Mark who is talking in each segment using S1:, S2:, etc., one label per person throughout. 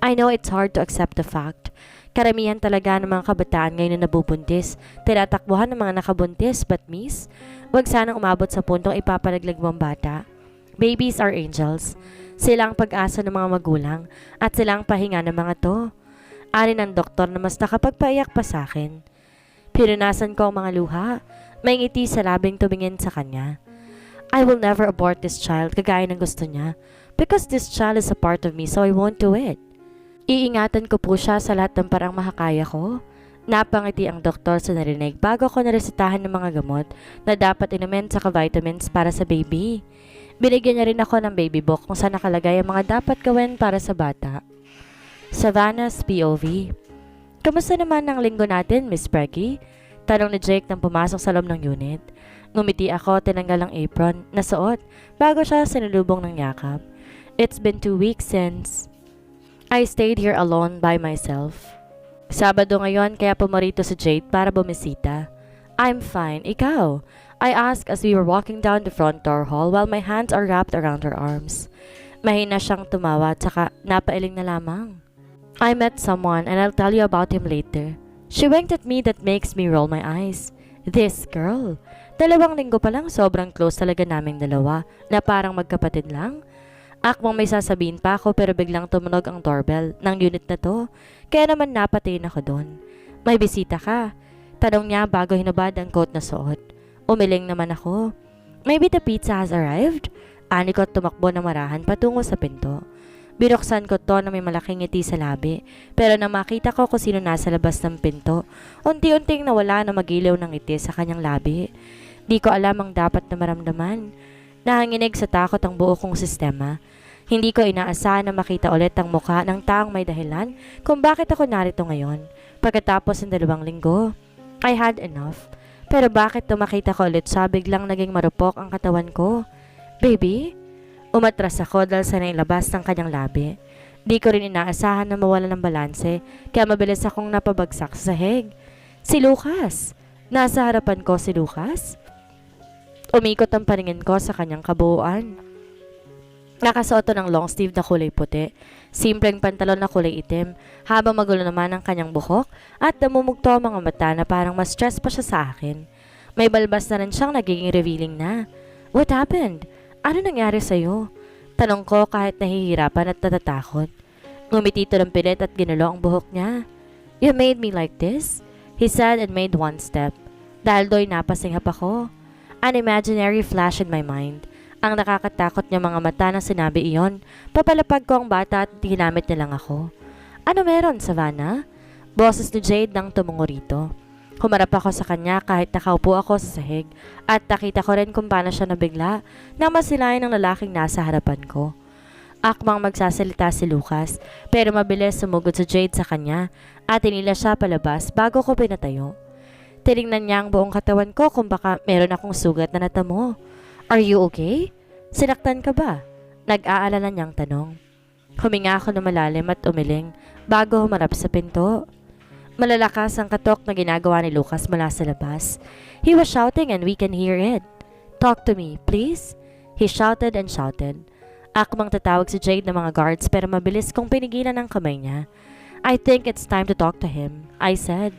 S1: I know it's hard to accept the fact. Karamihan talaga ng mga kabataan ngayon na nabubuntis, tinatakbuhan ng mga nakabuntis, but miss, wag sanang umabot sa puntong ipapalaglag mo ang bata. Babies are angels. Silang pag-asa ng mga magulang at silang pahinga ng mga to. Ani ng doktor na mas nakapagpaiyak pa sa akin. Pinunasan ko ang mga luha. May ngiti sa labing tumingin sa kanya. I will never abort this child kagaya ng gusto niya because this child is a part of me so I won't do it. Iingatan ko po siya sa lahat ng parang makakaya ko. Napangiti ang doktor sa narinig bago ko naresetahan ng mga gamot na dapat inumin sa vitamins para sa baby. Binigyan niya rin ako ng baby book kung saan nakalagay ang mga dapat gawin para sa bata. Savannah's POV. Kamusta naman ang linggo natin, Miss Preggy? Tanong ni Jake nang pumasok sa loob ng unit. Ngumiti ako, tinanggal ang apron na suot bago siya sinulubong ng yakap. It's been 2 weeks since I stayed here alone by myself. Sabado ngayon kaya pumarito si Jade para bumisita. I'm fine, ikaw? I asked as we were walking down the front door hall while my hands are wrapped around her arms. Mahina siyang tumawa tsaka napailing na lamang. I met someone and I'll tell you about him later. She winked at me that makes me roll my eyes. This girl. 2 linggo pa lang sobrang close talaga naming dalawa na parang magkapatid lang. Akmang may sasabihin pa ako pero biglang tumunog ang doorbell ng unit na to. Kaya naman napatiin ako doon. May bisita ka? Tanong niya bago hinubad ang coat na suot. Umiling naman ako. Maybe the pizza has arrived? Ani ko at tumakbo na marahan patungo sa pinto. Binuksan ko to na may malaking ngiti sa labi, pero nang makita ko kung sino nasa labas ng pinto, unti-unting nawala na magilaw ng ngiti sa kanyang labi. Di ko alam ang dapat na maramdaman. Nahanginig sa takot ang buo kong sistema. Hindi ko inaasahan na makita ulit ang mukha ng taong may dahilan kung bakit ako narito ngayon. Pagkatapos ng 2 linggo, I had enough. Pero bakit nung makita ko ulit siya biglang naging marupok ang katawan ko? Baby? Umatras ako dahil sa nailabas ng kanyang labi. Di ko rin inaasahan na mawala ng balanse kaya mabilis akong napabagsak sa sahig. Si Lucas! Nasa harapan ko si Lucas? Umikot ang paningin ko sa kanyang kabuuan. Nakasuot ng long sleeve na kulay puti, simpleng pantalon na kulay itim, habang magulo naman ang kanyang buhok at namumugto ang mga mata na parang mas stress pa siya sa akin. May balbas na rin siyang nagiging revealing na. What happened? Ano nangyari sa'yo? Tanong ko kahit nahihirapan at natatakot. Ngumiti ito ng pilit at ginulo ang buhok niya. You made me like this? He said and made one step. Dahil do'y napasinghap ako. An imaginary flash in my mind. Ang nakakatakot niya mga mata nang sinabi iyon. Papalapag ko ang bata at ginamit niya lang ako. Ano meron, Savannah? Boses ni Jade nang tumungo rito. Humarap ako sa kanya kahit nakaupo ako sa sahig at nakita ko rin kung paano siya nabigla nang masilayan ng lalaking nasa harapan ko. Akmang magsasalita si Lucas pero mabilis sumugod si Jade sa kanya at inila siya palabas bago ko pinatayo. Tinignan niya ang buong katawan ko kung baka meron akong sugat na natamo. Are you okay? Sinaktan ka ba? Nag-aalala niyang tanong. Huminga ako na malalim at umiling bago humarap sa pinto. Malalakas ang katok na ginagawa ni Lucas mula sa labas. He was shouting and we can hear it. Talk to me, please. He shouted and shouted. Akmang tatawag si Jade ng mga guards pero mabilis kong pinigilan ang kamay niya. I think it's time to talk to him, I said.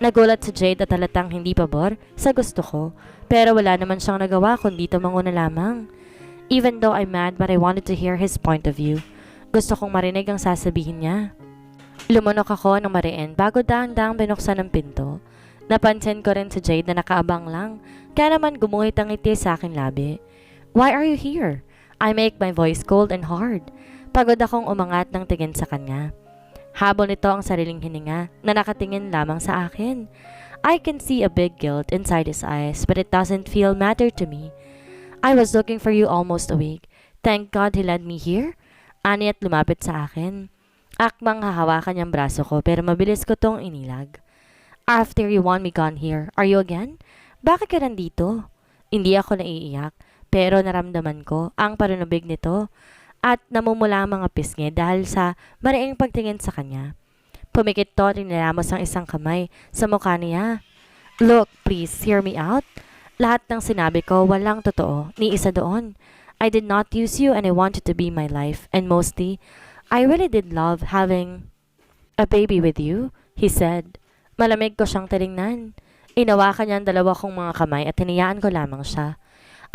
S1: Nagulat si Jade at halatang hindi pabor sa gusto ko pero wala naman siyang nagawa kundi tumanguna lamang. Even though I'm mad but I wanted to hear his point of view. Gusto kong marinig ang sasabihin niya. Lumunok ako ng mariin bago daang-daang binuksan ang pinto. Napansin ko rin si Jade na nakaabang lang, kaya naman gumuhit ang ngiti sa aking labi. Why are you here? I make my voice cold and hard. Pagod akong umangat ng tingin sa kanya. Habol nito ang sariling hininga na nakatingin lamang sa akin. I can see a big guilt inside his eyes but it doesn't feel matter to me. I was looking for you almost a week. Thank God he led me here. Ani at lumapit sa akin. Akmang hahawakan niyang braso ko pero mabilis ko tong inilag. After you want me gone here, are you again? Bakit ka nandito? Hindi ako naiiyak pero naramdaman ko ang panunubig nito at namumula ang mga pisngi dahil sa mariing pagtingin sa kanya. Pumikit to at inilamos ang isang kamay sa mukha niya. Look, please, hear me out. Lahat ng sinabi ko walang totoo, ni isa doon. I did not use you and I wanted to be my life and mostly, I really did love having a baby with you, he said. Malamig ko siyang tiningnan. Inawakan niya ang dalawa kong mga kamay at hinayaan ko lamang siya.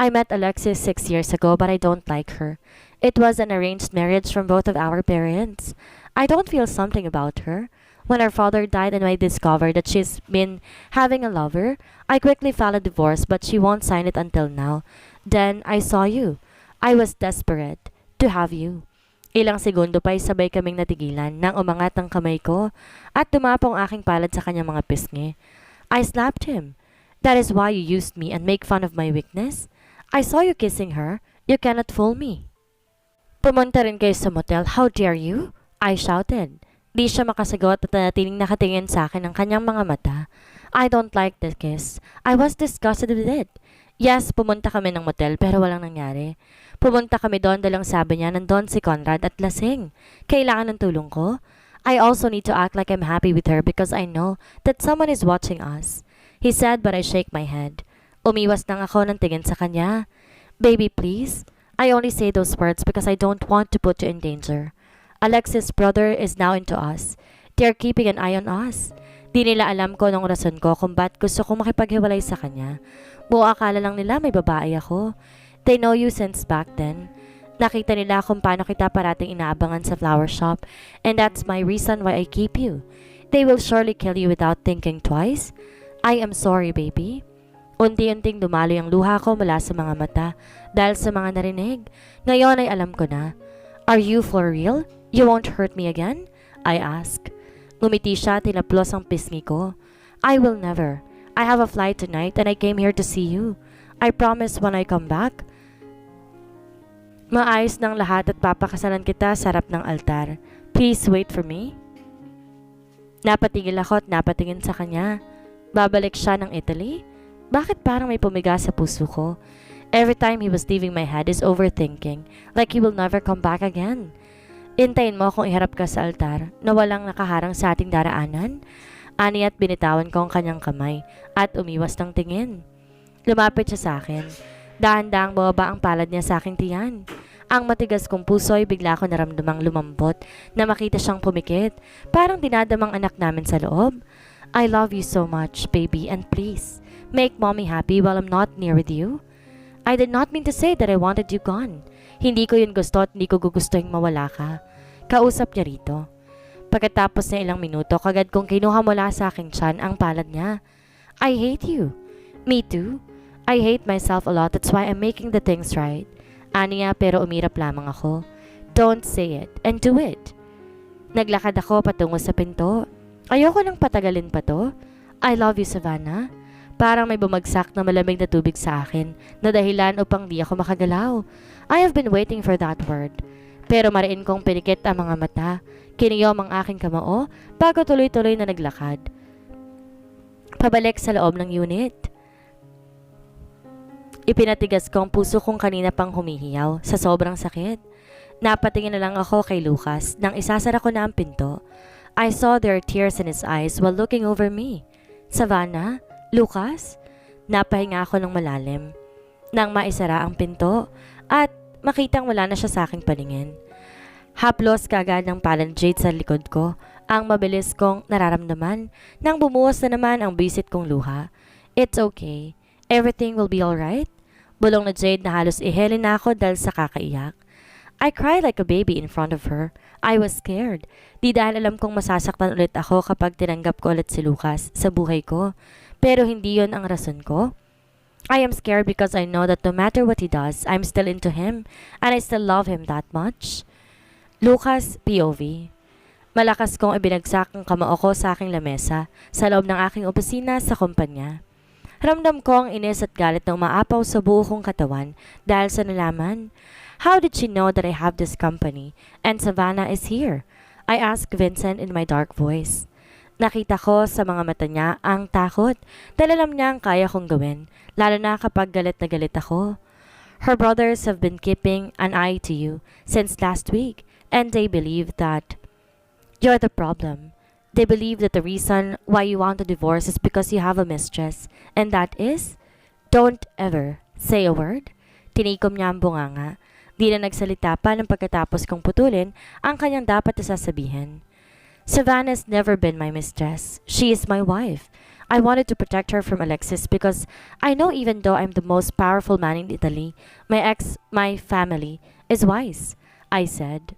S1: I met Alexis 6 years ago but I don't like her. It was an arranged marriage from both of our parents. I don't feel something about her. When her father died and I discovered that she's been having a lover, I quickly filed a divorce but she won't sign it until now. Then I saw you. I was desperate to have you. Ilang segundo pa'y sabay kaming natigilan nang umangat ang kamay ko at dumapong aking palad sa kanyang mga pisngi. I slapped him. That is why you used me and make fun of my weakness. I saw you kissing her. You cannot fool me. Pumunta rin kayo sa motel. How dare you? I shouted. Di siya makasagot at natiling nakatingin sa akin ang kanyang mga mata. I don't like the kiss. I was disgusted with it. Yes, pumunta kami ng motel pero walang nangyari. Pumunta kami doon dalang sabi niya nandun si Conrad at lasing. Kailangan ng tulong ko. I also need to act like I'm happy with her because I know that someone is watching us. He said but I shake my head. Umiwas lang ako ng tingin sa kanya. Baby, please. I only say those words because I don't want to put you in danger. Alexis' brother is now into us. They're keeping an eye on us. Di nila alam ko nung rason ko kung ba't gusto kong makipaghiwalay sa kanya. Buo akala lang nila may babae ako. They know you since back then. Nakita nila kung paano kita parating inaabangan sa flower shop and that's my reason why I keep you. They will surely kill you without thinking twice. I am sorry, baby. Unti-unting dumaloy ang luha ko mula sa mga mata dahil sa mga narinig. Ngayon ay alam ko na. Are you for real? You won't hurt me again? I asked. Ngumiti siya at tinaplos ang pisngi ko. I will never. I have a flight tonight and I came here to see you. I promise when I come back, maayos ng lahat at papakasalan kita sa harap ng altar. Please wait for me. Napatigil ako at napatingin sa kanya. Babalik siya ng Italy? Bakit parang may pumiga sa puso ko? Every time he was leaving my head is overthinking, like he will never come back again. Intayin mo kung iharap ka sa altar na walang nakaharang sa ating daraanan? Ani at binitawan ko ang kanyang kamay at umiwas ng tingin. Lumapit siya sa akin. Dahan-dahang bababa ang palad niya sa aking tiyan. Ang matigas kong puso ay bigla ko naramdamang lumambot na makita siyang pumikit. Parang dinadamang anak namin sa loob. I love you so much, baby, and please, make mommy happy while I'm not near with you. I did not mean to say that I wanted you gone. Hindi ko yun gusto at hindi ko gugustuhin mawala ka. Kausap niya rito. Pagkatapos ng ilang minuto, kagad kong kinuha mula sa aking tiyan ang palad niya. I hate you. Me too. I hate myself a lot, that's why I'm making the things right. Aniya pero umirap lamang ako. Don't say it, and do it. Naglakad ako patungo sa pinto. Ayoko nang patagalin pa to. I love you, Savannah. Parang may bumagsak na malamig na tubig sa akin na dahilan upang di ako makagalaw. I have been waiting for that word. Pero mariin kong pinikit ang mga mata. Kiniyom ang aking kamao bago tuloy-tuloy na naglakad. Pabalik sa loob ng unit. Ipinatigas ko ang puso kong kanina pang humihiyaw sa sobrang sakit. Napatingin na lang ako kay Lucas nang isasara ko na ang pinto. I saw there tears in his eyes while looking over me. Savannah? Lucas? Napahinga ako ng malalim nang maisara ang pinto at makitang wala na siya sa aking paningin. Haplos kagad ng palangate sa likod ko ang mabilis kong nararamdaman nang bumuhos na naman ang bisit kong luha. It's okay. Everything will be alright. Bulong na Jade na halos ihelin na ako dahil sa kakaiyak. I cried like a baby in front of her. I was scared. Di dahil alam kong masasaktan ulit ako kapag tinanggap ko ulit si Lucas sa buhay ko. Pero hindi yon ang rason ko. I am scared because I know that no matter what he does, I'm still into him and I still love him that much. Lucas, POV. Malakas kong ibinagsak ang kamao ko sa aking lamesa sa loob ng aking opisina sa kumpanya. Ramdam ko ang inis at galit na umaapaw sa buo kong katawan dahil sa nalaman. How did she know that I have this company and Savannah is here? I asked Vincent in my dark voice. Nakita ko sa mga mata niya ang takot dahil alam niya ang kaya kong gawin, lalo na kapag galit na galit ako. Her brothers have been keeping an eye to you since last week and they believe that you're the problem. They believe that the reason why you want a divorce is because you have a mistress and that is, don't ever say a word. Tinikom niya ang bunganga. Di na nagsalita pa ng pagkatapos kong putulin ang kanyang dapat na sasabihin. Savannah's never been my mistress. She is my wife. I wanted to protect her from Alexis because I know even though I'm the most powerful man in Italy, my family is wise, I said.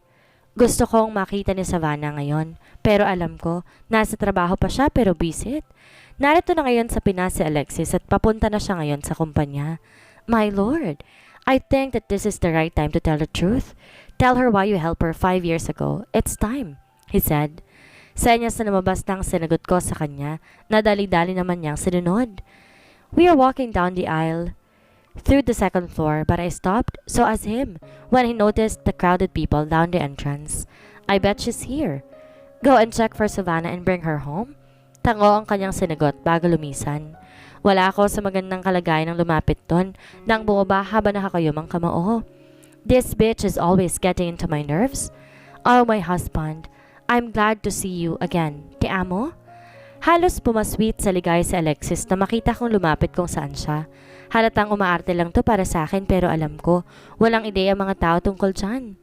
S1: Gusto kong makita ni Savannah ngayon, pero alam ko, nasa trabaho pa siya pero visit. Narito na ngayon sa Pinas si Alexis at papunta na siya ngayon sa kumpanya. My lord, I think that this is the right time to tell the truth. Tell her why you helped her 5 years ago. It's time, he said. Senyas na lumabas ng sinagot ko sa kanya, na dali-dali naman niyang sinunod. We are walking down the aisle through the second floor, but I stopped, so as him, when he noticed the crowded people down the entrance. I bet she's here. Go and check for Savannah and bring her home? Tango ang kanyang sinagot bago lumisan. Wala ako sa magandang kalagayan ng lumapit doon nang bumaba habang nakakayumang kamao. This bitch is always getting into my nerves. Oh, my husband, I'm glad to see you again. Te amo? Halos pumasweet sa ligay si Alexis na makita kong lumapit kung saan siya. Halatang umaarte lang to para sa akin pero alam ko, walang ideya mga tao tungkol dyan.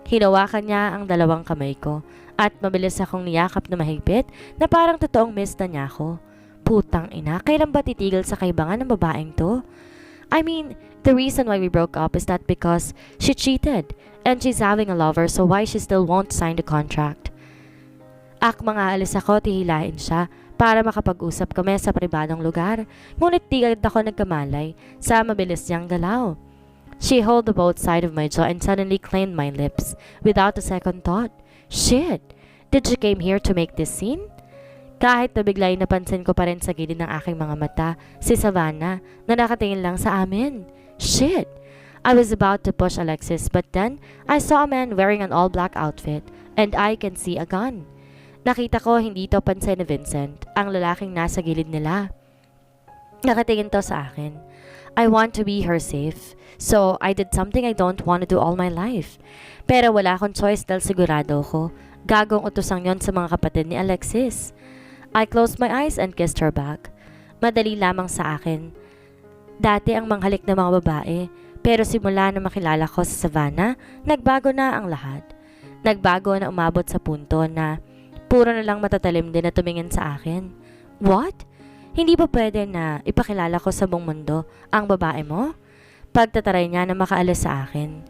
S1: Hinawakan niya ang dalawang kamay ko at mabilis akong niyakap na mahigpit na parang totoong miss na niya ako. Putang ina, kailan ba titigil sa kaibangan ng babaeng to? I mean, the reason why we broke up is that because she cheated and she's having a lover, so why she still won't sign the contract? Mga alis ako, tihilain siya para makapag-usap kami sa pribadong lugar. Ngunit di agad ako nagkamalay sa mabilis niyang galaw. She held the both side of my jaw and suddenly claimed my lips without a second thought. Shit! Did she came here to make this scene? Kahit nabigla ay napansin ko pa rin sa gilid ng aking mga mata si Savannah na nakatingin lang sa amin. Shit! I was about to push Alexis but then I saw a man wearing an all-black outfit and I can see a gun. Nakita ko hindi to pansin ni Vincent, ang lalaking nasa gilid nila. Nakatingin to sa akin. I want to be her safe, so I did something I don't want to do all my life. Pero wala akong choice dahil sigurado ko, gagong utusang yon sa mga kapatid ni Alexis. I closed my eyes and kissed her back. Madali lamang sa akin. Dati ang manghalik ng mga babae, pero simula na makilala ko sa Savannah, nagbago na ang lahat. Nagbago na umabot sa punto na puro na lang matatalim din na tumingin sa akin. What? Hindi ba pwede na ipakilala ko sa buong mundo ang babae mo? Pagtataray niya na makaalis sa akin.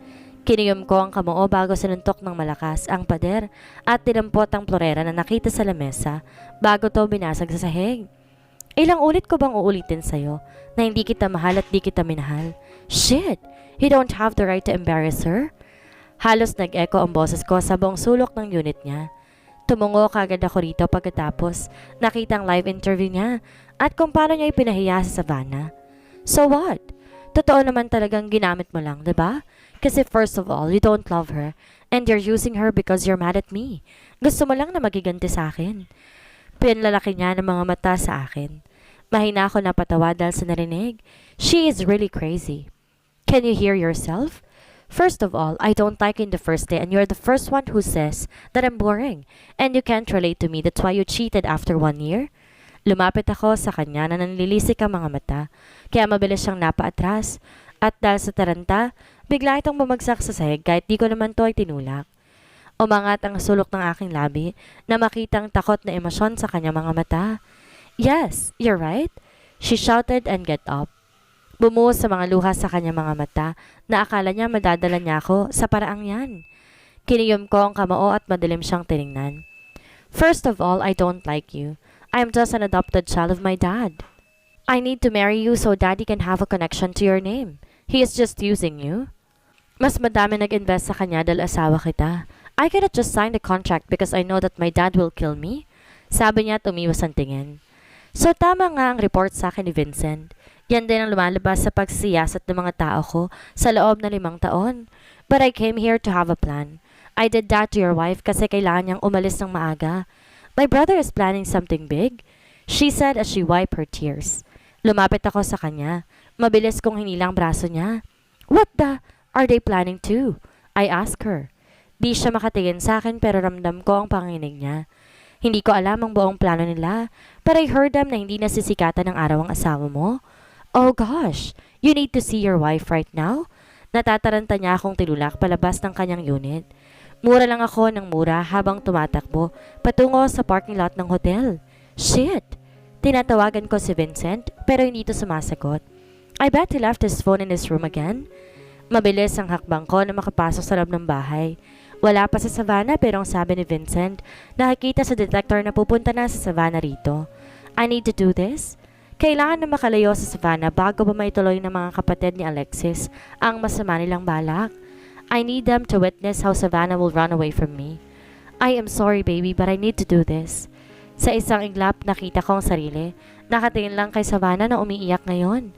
S1: Kiniyom ko ang kamuo bago sinuntok ng malakas ang pader at tinampot ang florera na nakita sa lamesa bago to binasag sa sahig. Ilang ulit ko bang uulitin sa'yo na hindi kita mahal at di kita minahal? Shit! You don't have the right to embarrass her? Halos nag-echo ang boses ko sa buong sulok ng unit niya. Tumungo kagad ako rito pagkatapos nakita ang live interview niya at kung paano niya ipinahiya sa Savannah. So what? Totoo naman talagang ginamit mo lang, diba? Kasi first of all, you don't love her and you're using her because you're mad at me. Gusto mo lang na magiganti sa akin. Pinlalaki niya ng mga mata sa akin. Mahina ako napatawa dahil sa narinig. She is really crazy. Can you hear yourself? First of all, I don't like you in the first day and you're the first one who says that I'm boring and you can't relate to me. That's why you cheated after 1 year. Lumapit ako sa kanya na nanlilisik ang mga mata, kaya mabilis siyang napaatras. At dahil sa taranta, bigla itong bumagsak sa sahig kahit di ko naman to ay tinulak. Umangat ang sulok ng aking labi na makitang takot na emosyon sa kanyang mga mata. Yes, you're right, she shouted and get up. Bumuhos sa mga luha sa kanyang mga mata na akala niya madadala niya ako sa paraang yan. Kiniyom ko ang kamao at madilim siyang tiningnan. First of all, I don't like you. I'm just an adopted child of my dad. I need to marry you so daddy can have a connection to your name. He is just using you. Mas madami nag-invest sa kanya dahil asawa kita. I cannot just sign the contract because I know that my dad will kill me. Sabi niya at umiwas ang tingin. So tama nga ang report sa akin ni Vincent. Yan din ang lumalabas sa pagsiyasat ng mga tao ko sa loob ng 5 taon. But I came here to have a plan. I did that to your wife kasi kailangan niyang umalis ng maaga. My brother is planning something big, she said as she wiped her tears. Lumapit ako sa kanya. Mabilis kong hinilang braso niya. What the are they planning to? I asked her. Di siya makatingin sa akin pero ramdam ko ang panginig niya. Hindi ko alam ang buong plano nila, but I heard them na hindi nasisikatan ng araw ang asawa mo. Oh gosh, you need to see your wife right now? Natataranta niya akong tilulak palabas ng kanyang unit. Mura lang ako ng mura habang tumatakbo patungo sa parking lot ng hotel. Shit! Tinatawagan ko si Vincent pero hindi ito sumasagot. I bet he left his phone in his room again. Mabilis ang hakbang ko na makapasok sa loob ng bahay. Wala pa sa Savannah pero ang sabi ni Vincent, nakikita sa detector na pupunta na sa Savannah rito. I need to do this. Kailangan na makalayo sa Savannah bago ba maituloy ng mga kapatid ni Alexis ang masama nilang balak. I need them to witness how Savannah will run away from me. I am sorry baby but I need to do this. Sa isang iglap nakita ko ang sarili. Nakatingin lang kay Savannah na umiiyak ngayon.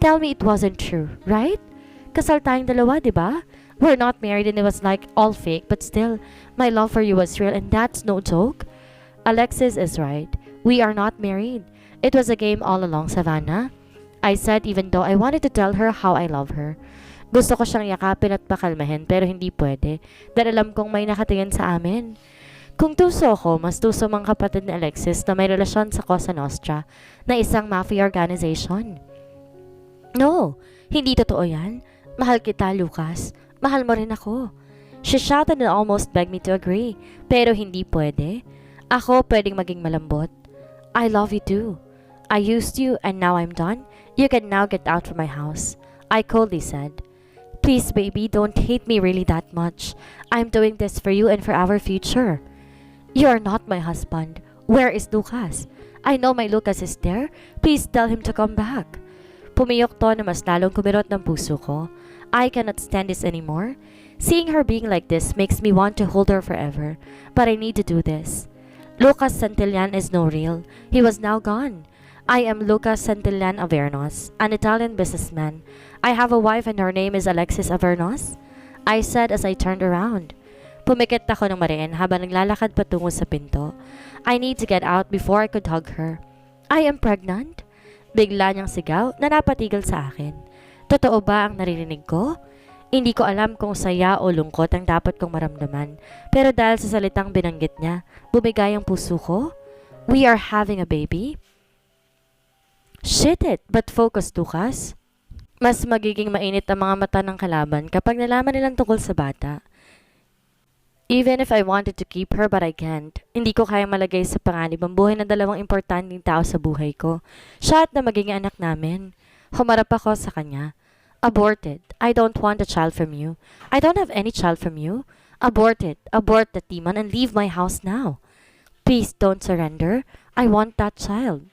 S1: Tell me it wasn't true, right? Kasal tayong dalawa, di ba? We're not married and it was like all fake but still, my love for you was real and that's no joke. Alexis is right. We are not married. It was a game all along, Savannah. I said even though I wanted to tell her how I love her. Gusto ko siyang yakapin at pakalmahin pero hindi pwede dahil alam kong may nakatingin sa amin. Kung tuso ko, mas tuso mga kapatid ni Alexis na may relasyon sa Cosa Nostra na isang mafia organization. No, hindi totoo yan. Mahal kita, Lucas. Mahal mo rin ako. She shouted and almost begged me to agree pero hindi pwede. Ako pwedeng maging malambot. I love you too. I used you and now I'm done. You can now get out from my house. I coldly said. Please baby, don't hate me really that much. I'm doing this for you and for our future. You are not my husband. Where is Lucas? I know my Lucas is there. Please tell him to come back. Pumiyok to na mas lalong kumirot ng puso ko. I cannot stand this anymore. Seeing her being like this makes me want to hold her forever. But I need to do this. Lucas Santillan is no real. He was now gone. I am Lucas Santillan Avernos, an Italian businessman. I have a wife and her name is Alexis Avernos. I said as I turned around. Pumikit ako ng mariin habang naglalakad patungo sa pinto. I need to get out before I could hug her. I am pregnant? Bigla niyang sigaw na napatigil sa akin. Totoo ba ang naririnig ko? Hindi ko alam kung saya o lungkot ang dapat kong maramdaman. Pero dahil sa salitang binanggit niya, bumigay ang puso ko. We are having a baby? Shit it, but focus, Lucas. Mas magiging mainit ang mga mata ng kalaban kapag nalaman nilang tungkol sa bata. Even if I wanted to keep her but I can't, hindi ko kayang malagay sa panganib ang buhay ng dalawang importanteng tao sa buhay ko. Siya at na magiging anak namin. Humarap ako sa kanya. Aborted. I don't want a child from you. I don't have any child from you. Abort it. Abort the demon and leave my house now. Please don't surrender. I want that child.